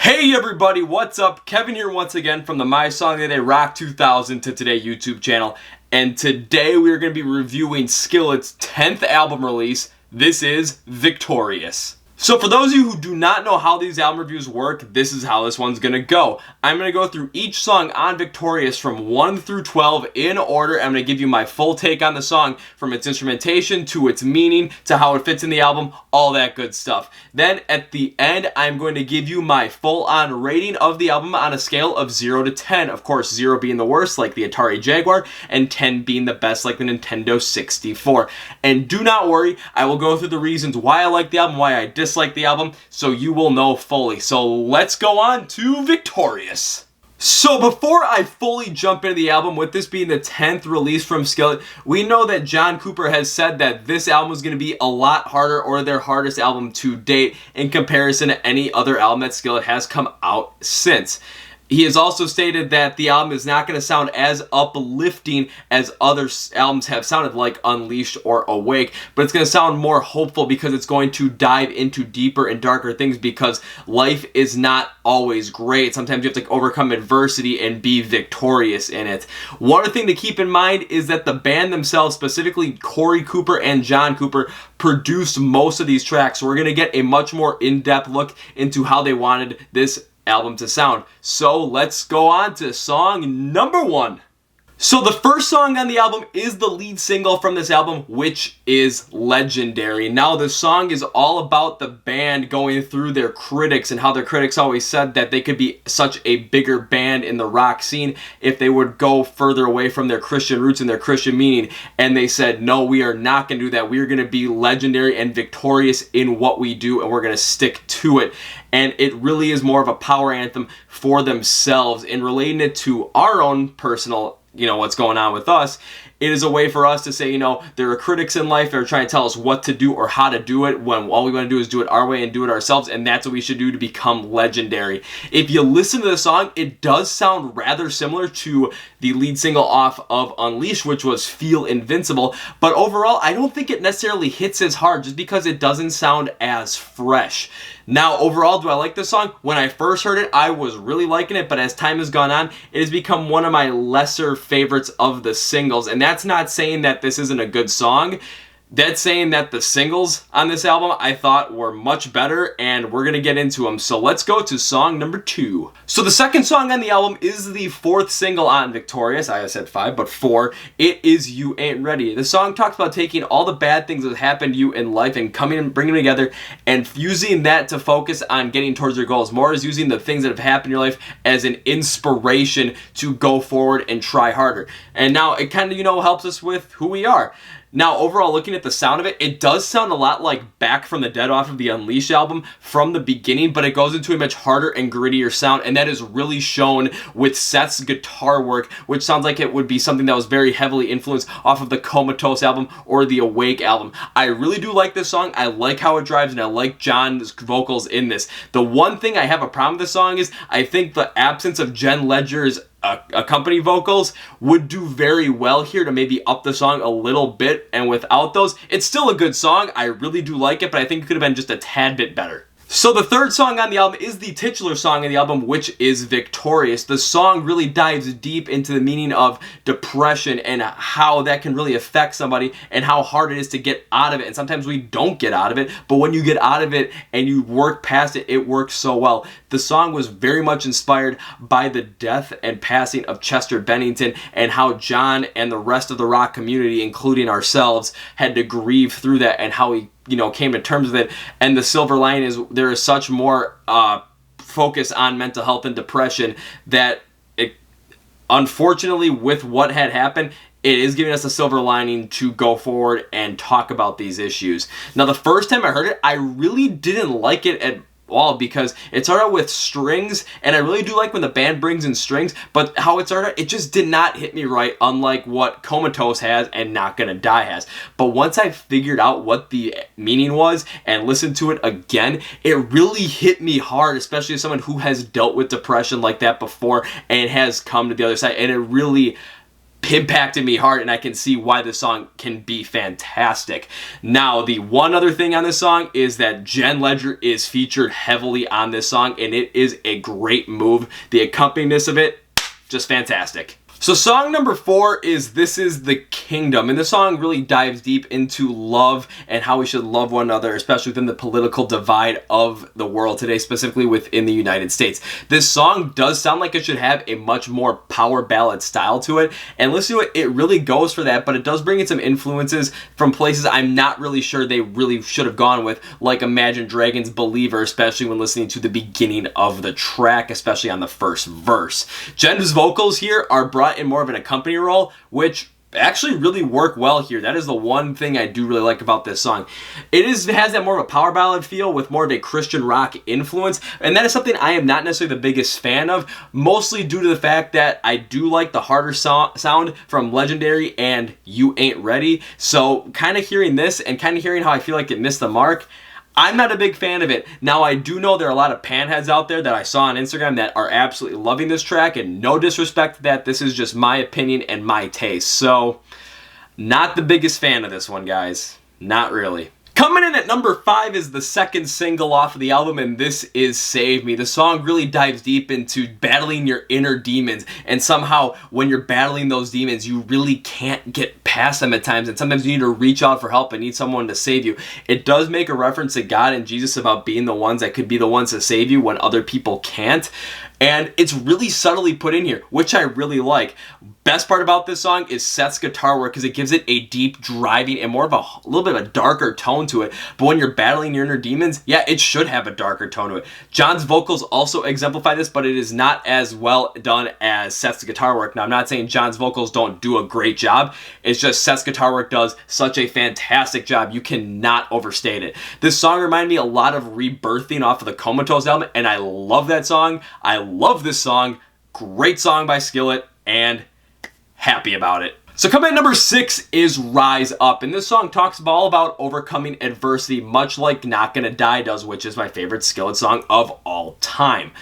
Hey everybody, what's up? Kevin here once again from the My Song of the Day Rock 2000 to Today YouTube channel. And today we are going to be reviewing Skillet's 10th album release. This is Victorious. So for those of you who do not know how these album reviews work, this is how this one's going to go. I'm going to go through each song on Victorious from 1 through 12 in order. I'm going to give you my full take on the song, from its instrumentation to its meaning to how it fits in the album, all that good stuff. Then at the end, I'm going to give you my full-on rating of the album on a scale of 0 to 10. Of course, 0 being the worst, like the Atari Jaguar, and 10 being the best, like the Nintendo 64. And do not worry, I will go through the reasons why I like the album, why I dislike the album, so you will know fully. So let's go on to Victorious. So before I fully jump into the album, with this being the 10th release from Skillet, we know that John Cooper has said that this album is going to be a lot harder, or their hardest album to date, in comparison to any other album that Skillet has come out since. He has also stated that the album is not going to sound as uplifting as other albums have sounded, like Unleashed or Awake, but it's going to sound more hopeful because it's going to dive into deeper and darker things, because life is not always great. Sometimes you have to overcome adversity and be victorious in it. One other thing to keep in mind is that the band themselves, specifically Korey Cooper and John Cooper, produced most of these tracks. So we're going to get a much more in-depth look into how they wanted this album to sound. So let's go on to song number 1. So the first song on the album is the lead single from this album, which is Legendary. Now the song is all about the band going through their critics, and how their critics always said that they could be such a bigger band in the rock scene if they would go further away from their Christian roots and their Christian meaning. And they said, no, we are not going to do that. We are going to be legendary and victorious in what we do, and we're going to stick to it. And it really is more of a power anthem for themselves. In relating it to our own personal, what's going on with us, it is a way for us to say, there are critics in life that are trying to tell us what to do or how to do it, when all we want to do is do it our way and do it ourselves, and that's what we should do to become legendary. If you listen to the song, it does sound rather similar to the lead single off of Unleashed, which was Feel Invincible, but overall, I don't think it necessarily hits as hard, just because it doesn't sound as fresh. Now, overall, do I like this song? When I first heard it, I was really liking it, but as time has gone on, it has become one of my lesser favorites of the singles. And that's not saying that this isn't a good song. That's saying that the singles on this album I thought were much better, and we're going to get into them. So let's go to song number 2. So the second song on the album is the 4th single on Victorious. I said 5, but 4. It is You Ain't Ready. The song talks about taking all the bad things that happened to you in life and coming and bringing them together and using that to focus on getting towards your goals. More as using the things that have happened in your life as an inspiration to go forward and try harder. And now it kind of, helps us with who we are. Now, overall, looking at the sound of it, it does sound a lot like Back from the Dead off of the Unleashed album from the beginning, but it goes into a much harder and grittier sound, and that is really shown with Seth's guitar work, which sounds like it would be something that was very heavily influenced off of the Comatose album or the Awake album. I really do like this song. I like how it drives, and I like John's vocals in this. The one thing I have a problem with this song is I think the absence of Jen Ledger's accompany vocals would do very well here to maybe up the song a little bit, and without those, it's still a good song. I really do like it, but I think it could have been just a tad bit better. So the third song on the album is the titular song in the album, which is Victorious. The song really dives deep into the meaning of depression and how that can really affect somebody and how hard it is to get out of it. And sometimes we don't get out of it, but when you get out of it and you work past it, it works so well. The song was very much inspired by the death and passing of Chester Bennington, and how John and the rest of the rock community, including ourselves, had to grieve through that, and how he came to terms with it. And the silver lining is there is such more focus on mental health and depression that it, unfortunately, with what had happened, it is giving us a silver lining to go forward and talk about these issues. Now, the first time I heard it, I really didn't like it at all, because it started out with strings, and I really do like when the band brings in strings, but how it started, it just did not hit me right, unlike what Comatose has and Not Gonna Die has. But once I figured out what the meaning was and listened to it again, it really hit me hard, especially as someone who has dealt with depression like that before and has come to the other side, and it really impacted me hard, and I can see why this song can be fantastic. Now, the one other thing on this song is that Jen Ledger is featured heavily on this song, and it is a great move. The accompaniment of it, just fantastic. So song number 4 is This Is the Kingdom, and this song really dives deep into love and how we should love one another, especially within the political divide of the world today, specifically within the United States. This song does sound like it should have a much more power ballad style to it, and listen to it, it really goes for that, but it does bring in some influences from places I'm not really sure they really should have gone with, like Imagine Dragons' Believer, especially when listening to the beginning of the track, especially on the first verse. Jen's vocals here are brought in more of an accompany role, which actually really work well here. That is the one thing I do really like about this song. It has that more of a power ballad feel with more of a Christian rock influence, and that is something I am not necessarily the biggest fan of, mostly due to the fact that I do like the harder sound from Legendary and You Ain't Ready. So kind of hearing this and kind of hearing how I feel like it missed the mark, I'm not a big fan of it. Now, I do know there are a lot of panheads out there that I saw on Instagram that are absolutely loving this track, and no disrespect to that, this is just my opinion and my taste. So, not the biggest fan of this one, guys. Not really. Coming in at number 5 is the second single off of the album, and this is Save Me. The song really dives deep into battling your inner demons, and somehow when you're battling those demons, you really can't get past them at times, and sometimes you need to reach out for help and need someone to save you. It does make a reference to God and Jesus about being the ones that could be the ones to save you when other people can't, and it's really subtly put in here, which I really like. Best part about this song is Seth's guitar work, because it gives it a deep, driving, and more of a little bit of a darker tone to it. But when you're battling your inner demons, yeah, it should have a darker tone to it. John's vocals also exemplify this, but it is not as well done as Seth's guitar work. Now, I'm not saying John's vocals don't do a great job. It's just Seth's guitar work does such a fantastic job. You cannot overstate it. This song reminded me a lot of Rebirthing off of the Comatose album, and I love that song. I love this song. Great song by Skillet, and happy about it. So coming at number 6 is Rise Up, and this song talks all about overcoming adversity, much like Not Gonna Die does, which is my favorite Skillet song of all time.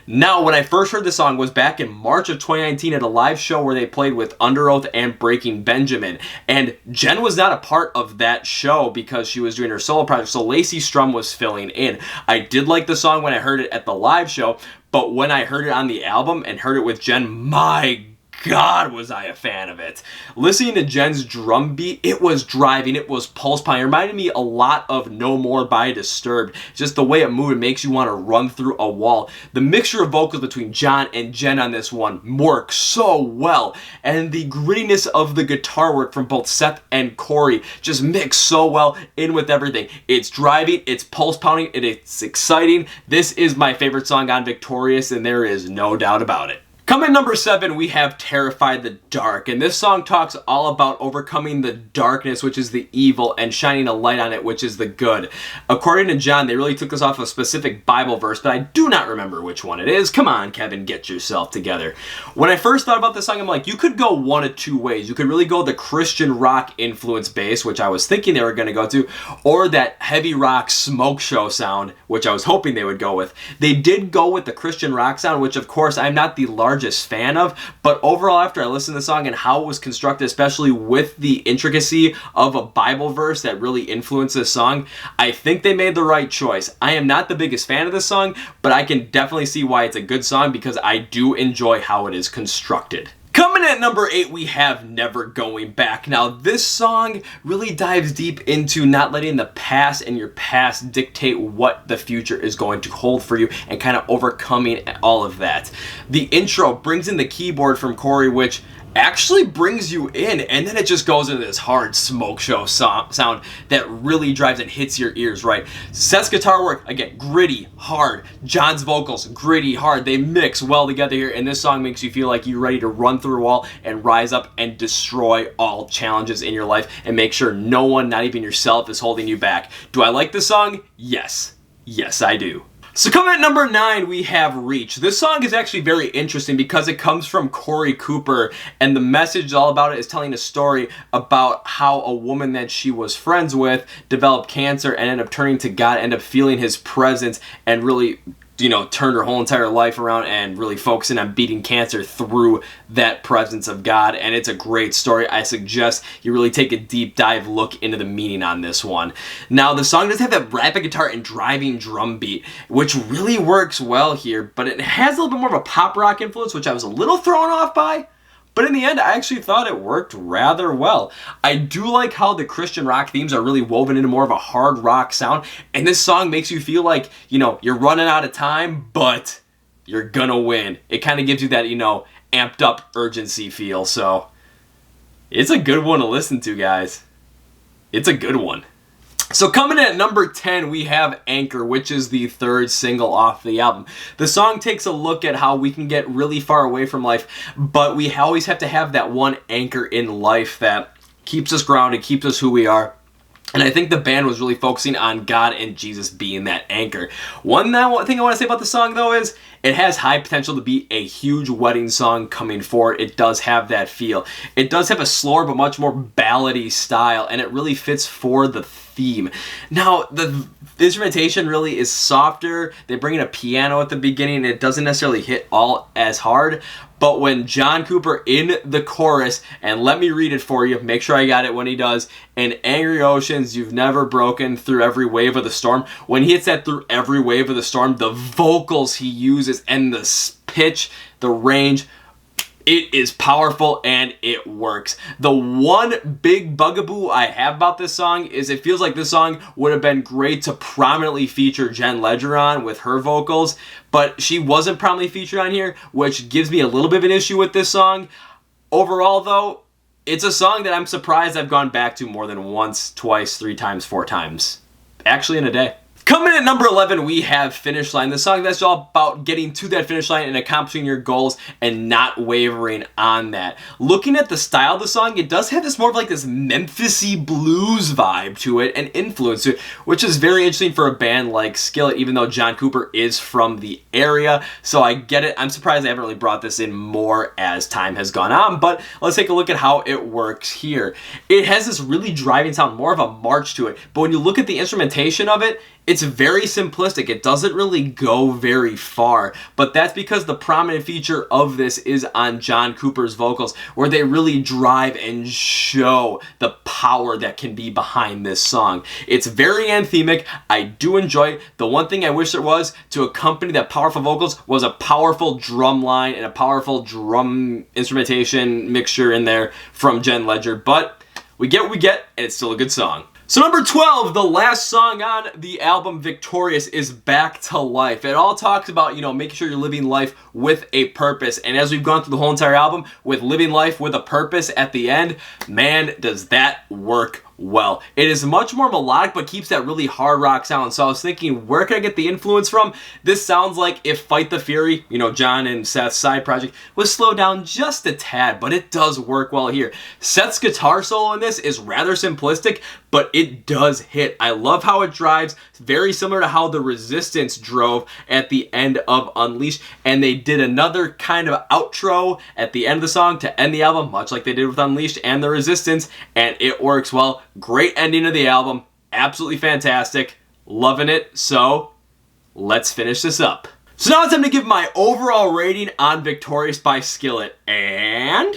Now, when I first heard this song was back in March of 2019 at a live show where they played with Under Oath and Breaking Benjamin, and Jen was not a part of that show because she was doing her solo project, so Lacey Strum was filling in. I did like the song when I heard it at the live show, but when I heard it on the album and heard it with Jen, my God, was I a fan of it. Listening to Jen's drum beat, it was driving, it was pulse pounding. It reminded me a lot of No More by Disturbed. Just the way it moved, it makes you want to run through a wall. The mixture of vocals between John and Jen on this one works so well, and the grittiness of the guitar work from both Seth and Korey just mix so well in with everything. It's driving, it's pulse pounding, and it's exciting. This is my favorite song on Victorious, and there is no doubt about it. Coming at number 7, we have Terrified the Dark, and this song talks all about overcoming the darkness, which is the evil, and shining a light on it, which is the good. According to John, they really took this off a specific Bible verse, but I do not remember which one it is. Come on, Kevin, get yourself together. When I first thought about this song, I'm like, you could go one of two ways. You could really go the Christian rock influence bass, which I was thinking they were going to go to, or that heavy rock smoke show sound, which I was hoping they would go with. They did go with the Christian rock sound, which of course I'm not the largest fan of, but overall after I listened to the song and how it was constructed, especially with the intricacy of a Bible verse that really influenced this song, I think they made the right choice. I am not the biggest fan of this song, but I can definitely see why it's a good song because I do enjoy how it is constructed. Coming at number 8, we have Never Going Back. Now, this song really dives deep into not letting the past and your past dictate what the future is going to hold for you and kind of overcoming all of that. The intro brings in the keyboard from Korey, which actually brings you in, and then it just goes into this hard smoke show sound that really drives and hits your ears right. Seth's guitar work, again, gritty, hard. John's vocals, gritty, hard. They mix well together here, and this song makes you feel like you're ready to run through a wall and rise up and destroy all challenges in your life and make sure no one, not even yourself, is holding you back. Do I like this song? Yes. Yes, I do. So coming at number 9, we have Reach. This song is actually very interesting because it comes from Korey Cooper, and the message all about it is telling a story about how a woman that she was friends with developed cancer and ended up turning to God, ended up feeling his presence, and really turned her whole entire life around and really focusing on beating cancer through that presence of God. And it's a great story. I suggest you really take a deep dive look into the meaning on this one. Now, the song does have that rapid guitar and driving drum beat, which really works well here, but it has a little bit more of a pop rock influence, which I was a little thrown off by. But in the end, I actually thought it worked rather well. I do like how the Christian rock themes are really woven into more of a hard rock sound. And this song makes you feel like, you're running out of time, but you're gonna win. It kind of gives you that, amped up urgency feel. So it's a good one to listen to, guys. It's a good one. So coming in at number 10, we have Anchor, which is the third single off the album. The song takes a look at how we can get really far away from life, but we always have to have that one anchor in life that keeps us grounded, keeps us who we are. And I think the band was really focusing on God and Jesus being that anchor. One thing I want to say about the song, though, is it has high potential to be a huge wedding song coming forward. It does have that feel. It does have a slower but much more ballady style, and it really fits for the theme. Now, the instrumentation really is softer. They bring in a piano at the beginning, and it doesn't necessarily hit all as hard. But when John Cooper in the chorus, and let me read it for you, make sure I got it when he does, "In angry oceans you've never broken through every wave of the storm," when he hits that "through every wave of the storm," the vocals he uses and the pitch, the range, it is powerful and it works. The one big bugaboo I have about this song is it feels like this song would have been great to prominently feature Jen Ledger on with her vocals, but she wasn't prominently featured on here, which gives me a little bit of an issue with this song. Overall, though, it's a song that I'm surprised I've gone back to more than once, twice, 3 times, 4 times. Actually in a day. Coming in at number 11, we have Finish Line. The song that's all about getting to that finish line and accomplishing your goals and not wavering on that. Looking at the style of the song, it does have this more of like this Memphis-y blues vibe to it and influence to it, which is very interesting for a band like Skillet, even though John Cooper is from the area. So I get it. I'm surprised I haven't really brought this in more as time has gone on, but let's take a look at how it works here. It has this really driving sound, more of a march to it, but when you look at the instrumentation of it, it's very simplistic. It doesn't really go very far, but that's because the prominent feature of this is on John Cooper's vocals, where they really drive and show the power that can be behind this song. It's very anthemic. I do enjoy it. The one thing I wish there was to accompany that powerful vocals was a powerful drum line and a powerful drum instrumentation mixture in there from Jen Ledger, but we get what we get, and it's still a good song. So number 12, the last song on the album Victorious, is Back to Life. It all talks about, making sure you're living life with a purpose. And as we've gone through the whole entire album, with living life with a purpose at the end, man, does that work well. It is much more melodic, but keeps that really hard rock sound. So I was thinking, where can I get the influence from? This sounds like if Fight the Fury, John and Seth's side project, was slowed down just a tad, but it does work well here. Seth's guitar solo in this is rather simplistic, but it does hit. I love how it drives. It's very similar to how the Resistance drove at the end of Unleashed, and they did another kind of outro at the end of the song to end the album, much like they did with Unleashed and the Resistance, and it works well. Great ending of the album. Absolutely fantastic. Loving it. So let's finish this up. So now it's time to give my overall rating on Victorious by Skillet. And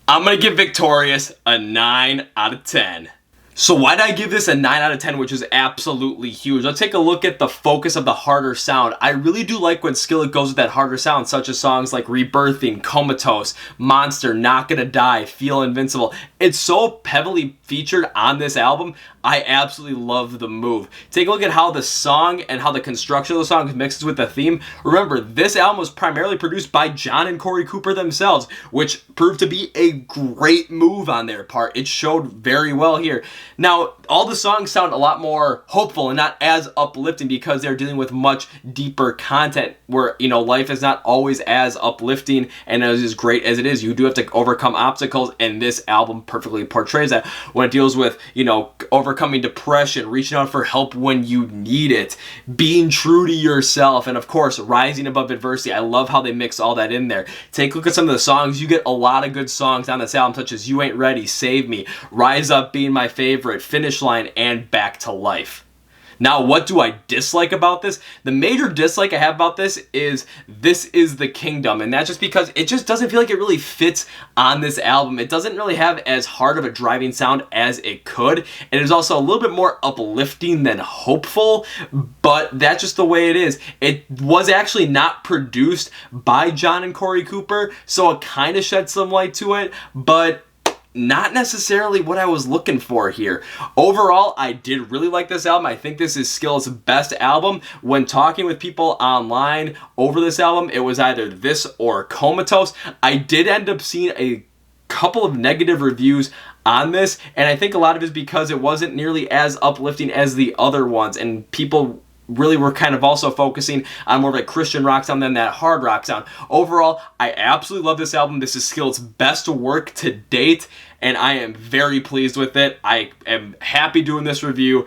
I'm going to give Victorious a 9 out of 10. So why did I give this a 9 out of 10, which is absolutely huge? Let's take a look at the focus of the harder sound. I really do like when Skillet goes with that harder sound, such as songs like Rebirthing, Comatose, Monster, Not Gonna Die, Feel Invincible. It's so heavily featured on this album. I absolutely love the move. Take a look at how the song and how the construction of the song mixes with the theme. Remember, this album was primarily produced by John and Korey Cooper themselves, which proved to be a great move on their part. It showed very well here. Now, all the songs sound a lot more hopeful and not as uplifting because they're dealing with much deeper content where, you know, life is not always as uplifting and as great as it is. You do have to overcome obstacles, and this album perfectly portrays that when it deals with, you know, overcoming depression, reaching out for help when you need it, being true to yourself, and of course, rising above adversity. I love how they mix all that in there. Take a look at some of the songs. You get a lot of good songs on this album, such as You Ain't Ready, Save Me, Rise Up being my favorite, Finish Line, and Back to Life. Now, what do I dislike about this? The major dislike I have about this is the kingdom, and that's just because it just doesn't feel like it really fits on this album. It doesn't really have as hard of a driving sound as it could, and it's also a little bit more uplifting than hopeful, but that's just the way it is. It was actually not produced by John and Korey Cooper, so it kind of shed some light to it, but not necessarily what I was looking for here. Overall, I did really like this album. I think this is Skillet's best album. When talking with people online over this album, it was either this or Comatose. I did end up seeing a couple of negative reviews on this, and I think a lot of it is because it wasn't nearly as uplifting as the other ones, and people really were kind of also focusing on more of a Christian rock sound than that hard rock sound. Overall, I absolutely love this album. This is Skillet's best work to date, and I am very pleased with it. I am happy doing this review.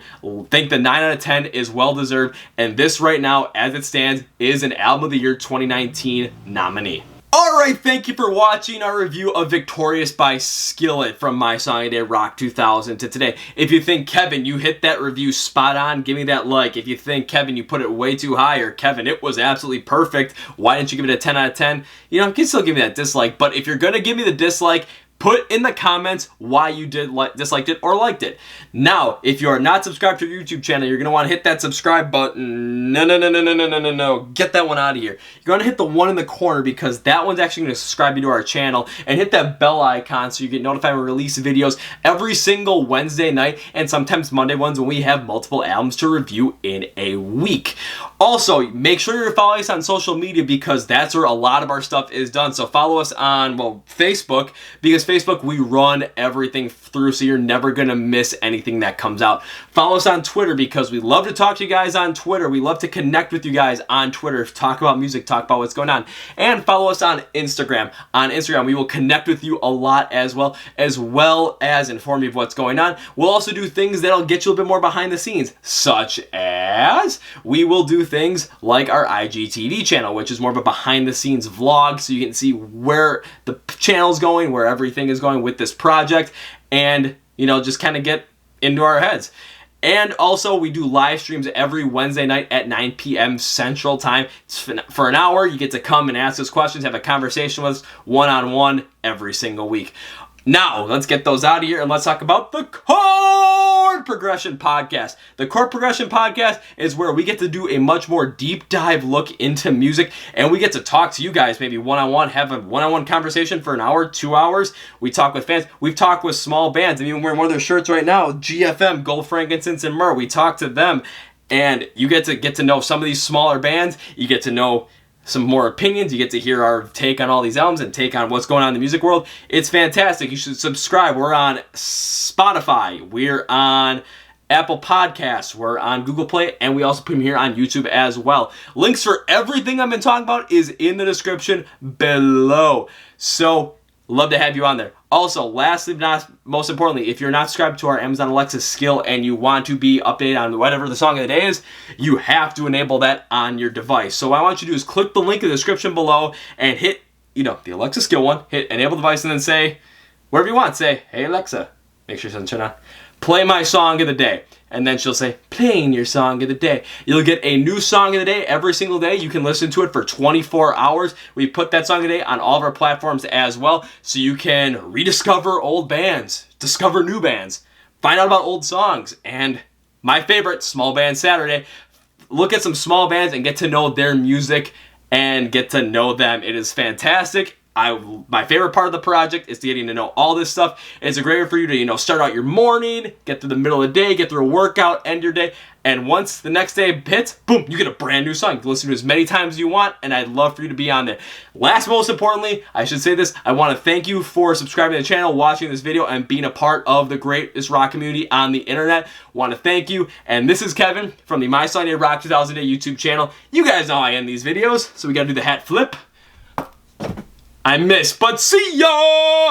Think the 9 out of 10 is well deserved, and this right now, as it stands, is an Album of the Year 2019 nominee. Alright, thank you for watching our review of Victorious by Skillet from My Song a Day Rock 2000 to today. If you think, Kevin, you hit that review spot on, give me that like. If you think, Kevin, you put it way too high, or Kevin, it was absolutely perfect, why didn't you give it a 10 out of 10? You know, you can still give me that dislike, but if you're going to give me the dislike, put in the comments why you disliked it or liked it. Now, if you are not subscribed to our YouTube channel, you're going to want to hit that subscribe button. No. Get that one out of here. You're going to hit the one in the corner because that one's actually going to subscribe you to our channel, and hit that bell icon so you get notified when we release videos every single Wednesday night and sometimes Monday ones when we have multiple albums to review in a week. Also, make sure you're following us on social media because that's where a lot of our stuff is done. So follow us on, well, Facebook, because Facebook, we run everything through, so you're never going to miss anything that comes out. Follow us on Twitter because we love to talk to you guys on Twitter. We love to connect with you guys on Twitter, talk about music, talk about what's going on. And follow us on Instagram. On Instagram, we will connect with you a lot as well as inform you of what's going on. We'll also do things that'll get you a bit more behind the scenes, such as we will do things like our IGTV channel, which is more of a behind the scenes vlog, so you can see where the channel's going, where everything is going with this project, and, you know, just kind of get into our heads. And also, we do live streams every Wednesday night at 9 p.m. Central Time. It's for an hour. You get to come and ask us questions, have a conversation with us one-on-one every single week. Now, let's get those out of here and let's talk about the Chord Progression Podcast. The Chord Progression Podcast is where we get to do a much more deep dive look into music, and we get to talk to you guys maybe one-on-one, have a one-on-one conversation for an hour, 2 hours. We talk with fans. We've talked with small bands. I'm even wearing one of their shirts right now, GFM, Gold, Frankincense, and Myrrh. We talk to them, and you get to know some of these smaller bands. You get to know some more opinions. You get to hear our take on all these albums and take on what's going on in the music world. It's fantastic. You should subscribe. We're on Spotify. We're on Apple Podcasts. We're on Google Play, and we also put them here on YouTube as well. Links for everything I've been talking about is in the description below. So, love to have you on there. Also, lastly but not most importantly, if you're not subscribed to our Amazon Alexa skill and you want to be updated on whatever the song of the day is, you have to enable that on your device. So what I want you to do is click the link in the description below and hit, you know, the Alexa skill one, hit enable device, and then say, wherever you want, say, hey Alexa, make sure it doesn't turn on, play my song of the day. And then she'll say, playing your song of the day. You'll get a new song of the day every single day. You can listen to it for 24 hours. We put that song of the day on all of our platforms as well, so you can rediscover old bands, discover new bands, find out about old songs, and my favorite, Small Band Saturday. Look at some small bands and get to know their music and get to know them. It is fantastic. My favorite part of the project is getting to know all this stuff. It's a great way for you to, you know, start out your morning, get through the middle of the day, get through a workout, end your day. And once the next day hits, boom, you get a brand new song. You can listen to it as many times as you want, and I'd love for you to be on there. Last, most importantly, I should say this, I want to thank you for subscribing to the channel, watching this video, and being a part of the greatest rock community on the internet. Want to thank you. And this is Kevin from the My Song They Rock 2000 Day YouTube channel. You guys know I end these videos, so we got to do the hat flip. I missed, but see ya!